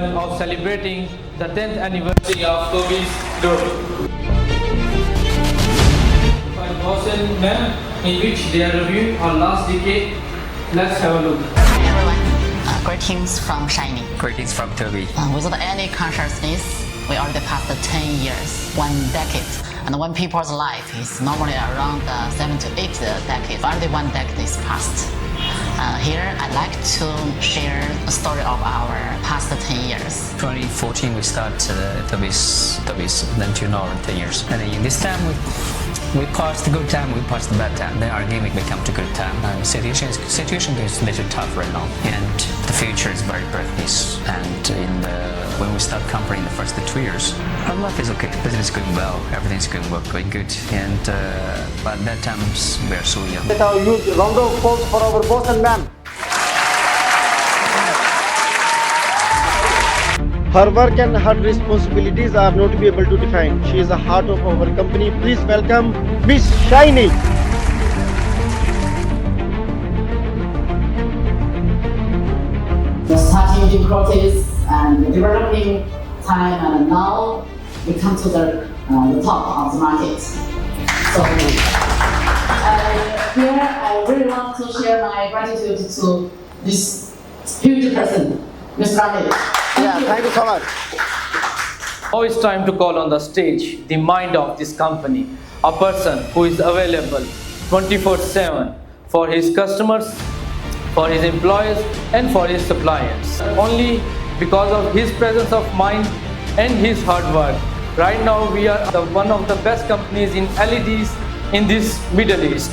occasion of celebrating the 10th anniversary of Tobys Group. 5,000 men in which they are reviewing our last decade. Let's have a look. Hi everyone, greetings from Shiny. Greetings from Toby. Without any consciousness, we already passed 10 years, 1 decade. And when people's life is normally around 7 to 8 decades, already 1 decade is passed. Here, I'd like to share a story of our past 10 years. 2014 we start Tobys, then to now 10 years. And in this time we passed the good time, we passed the bad time. Then our gaming becomes a good time. Situation is a little tough right now, and the future is very bright. And when we start company in the first 2 years, our life is okay. Business is going well, everything's going well, going good. And but that times we are so young. Let us use round of applause for our boss and ma'am. Her work and her responsibilities are not to be able to define. She is the heart of our company. Please welcome Miss Shiny. Starting the process and developing time, and now we come to the top of the market. So here I really want to share my gratitude to this huge person, Mr. Relive. Thank you so much. Now it's time to call on the stage the mind of this company, a person who is available 24/7 for his customers, for his employees and for his suppliers. Only because of his presence of mind and his hard work. Right now we are one of the best companies in LEDs in this Middle East.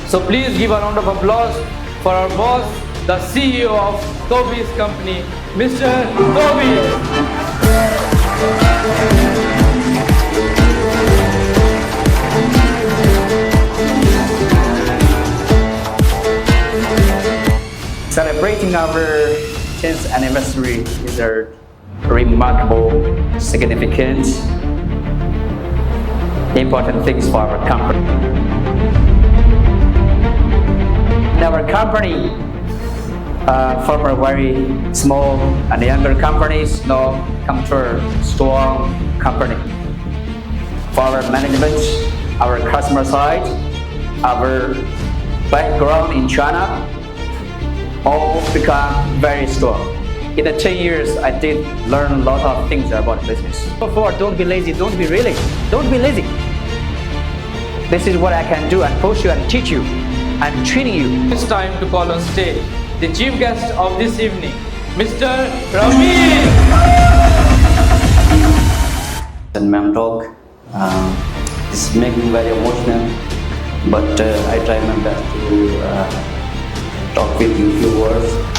So please give a round of applause for our boss, the CEO of Tobys company, Mr. Toby. Celebrating our 10th anniversary is a remarkable, significant, important things for our company. Our company from a very small and younger companies now come to a strong company. For our management, our customer side, our background in China, all become very strong. In the 10 years, I did learn a lot of things about business. Therefore, don't be lazy, don't be lazy. This is what I can do and push you and teach you. I'm training you. It's time to call on stage the chief guest of this evening, Mr. Ravi. And ma'am talk, this makes me very emotional, but I try my best to talk with you few words.